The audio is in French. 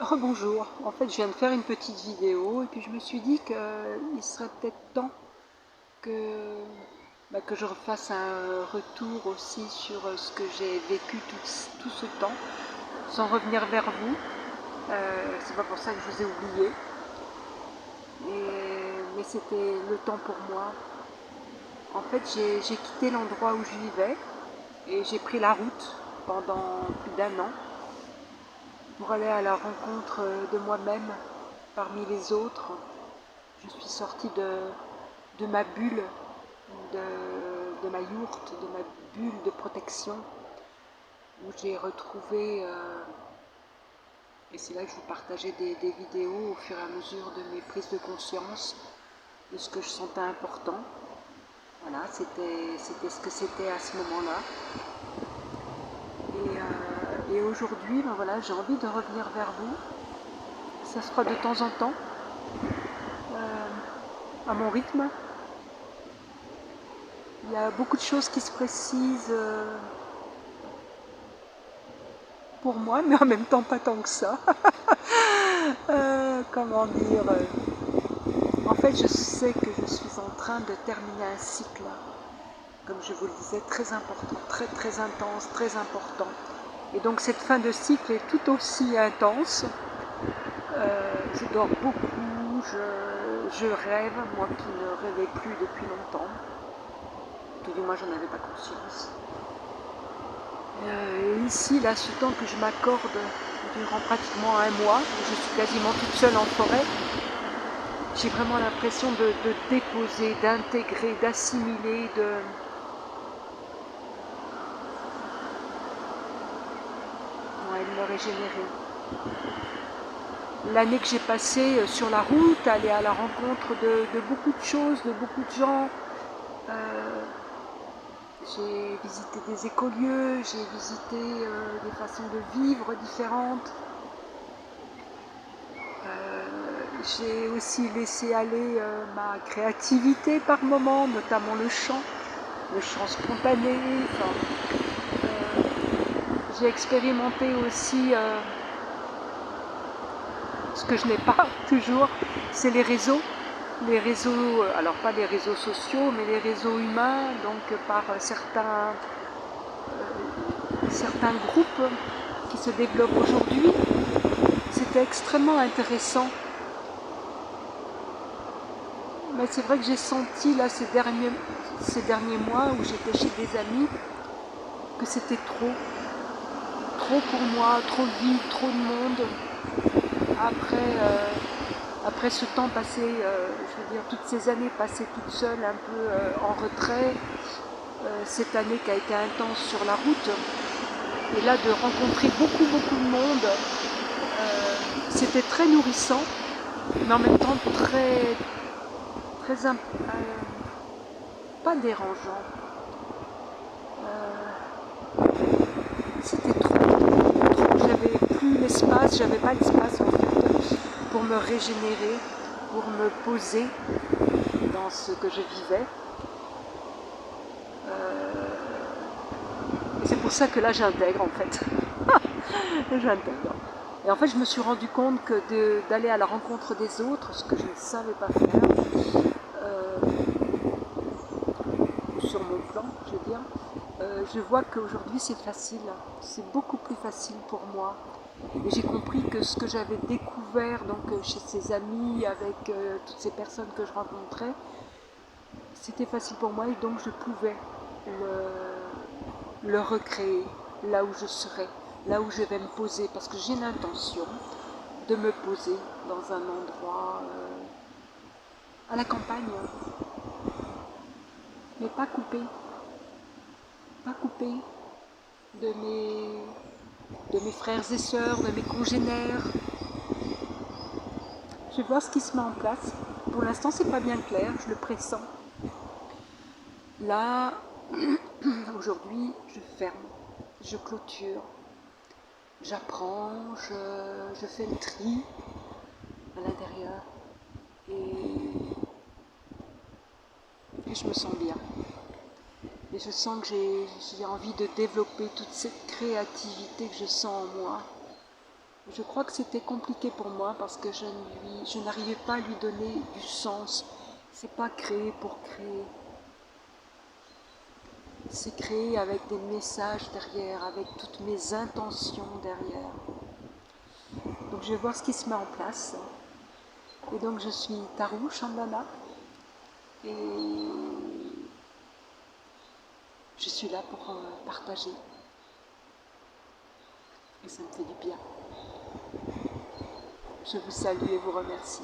Rebonjour, en fait je viens de faire une petite vidéo et puis je me suis dit qu'il serait peut-être temps que, que je refasse un retour aussi sur ce que j'ai vécu tout ce temps, sans revenir vers vous. C'est pas pour ça que je vous ai oublié, mais c'était le temps pour moi. En fait j'ai quitté l'endroit où je vivais et j'ai pris la route pendant plus d'1 an pour aller à la rencontre de moi-même parmi les autres. Je suis sortie de ma bulle, de ma yourte, de ma bulle de protection, où j'ai retrouvé, et c'est là que je vous partageais des vidéos au fur et à mesure de mes prises de conscience, de ce que je sentais important. Voilà, c'était ce que c'était à ce moment-là. Et aujourd'hui, ben voilà, j'ai envie de revenir vers vous. Ça se fera de temps en temps, à mon rythme. Il y a beaucoup de choses qui se précisent pour moi, mais en même temps pas tant que ça. Comment dire En fait, je sais que je suis en train de terminer un cycle, comme je vous le disais, très important, très très intense, très important. Et donc cette fin de cycle est tout aussi intense. Je dors beaucoup, je rêve, moi qui ne rêvais plus depuis longtemps. Tout du moins, j'en avais pas conscience. Et ici, là, ce temps que je m'accorde durant pratiquement 1 mois, où je suis quasiment toute seule en forêt, j'ai vraiment l'impression de déposer, d'intégrer, d'assimiler, de me régénérer. L'année que j'ai passée sur la route, aller à la rencontre de beaucoup de choses, de beaucoup de gens. J'ai visité des écolieux, j'ai visité des façons de vivre différentes. J'ai aussi laissé aller ma créativité par moments, notamment le chant spontané. Enfin, j'ai expérimenté aussi ce que je n'ai pas toujours, c'est les réseaux. Les réseaux, alors pas les réseaux sociaux, mais les réseaux humains, donc par certains groupes qui se développent aujourd'hui. C'était extrêmement intéressant. Mais c'est vrai que j'ai senti là ces derniers mois où j'étais chez des amis que c'était trop. Trop pour moi, trop de vie, trop de monde. Après ce temps passé, je veux dire toutes ces années passées toute seule, un peu en retrait, cette année qui a été intense sur la route, et là de rencontrer beaucoup de monde, c'était très nourrissant, mais en même temps très pas dérangeant. C'était trop. J'avais plus l'espace, j'avais pas l'espace en fait pour me régénérer, pour me poser dans ce que je vivais. Et c'est pour ça que là j'intègre en fait. J'intègre. Et en fait je me suis rendu compte que d'aller à la rencontre des autres, ce que je ne savais pas faire, sur mon plan, je veux dire, je vois qu'aujourd'hui c'est facile, c'est beaucoup plus facile pour moi. Et j'ai compris que ce que j'avais découvert donc, chez ces amis, avec toutes ces personnes que je rencontrais, c'était facile pour moi et donc je pouvais le recréer là où je serai, là où je vais me poser, parce que j'ai l'intention de me poser dans un endroit à la campagne, mais pas coupé de mes frères et sœurs, de mes congénères. Je vais voir ce qui se met en place. Pour l'instant, c'est pas bien clair, je le pressens. Là, aujourd'hui, je ferme, je clôture, j'apprends, je fais le tri à l'intérieur et je me sens bien. Et je sens que j'ai envie de développer toute cette créativité que je sens en moi. Je crois que c'était compliqué pour moi parce que je n'arrivais pas à lui donner du sens. C'est pas créer pour créer. C'est créer avec des messages derrière, avec toutes mes intentions derrière. Donc je vais voir ce qui se met en place. Et donc je suis Tarou Chandana et je suis là pour partager. Et ça me fait du bien. Je vous salue et vous remercie.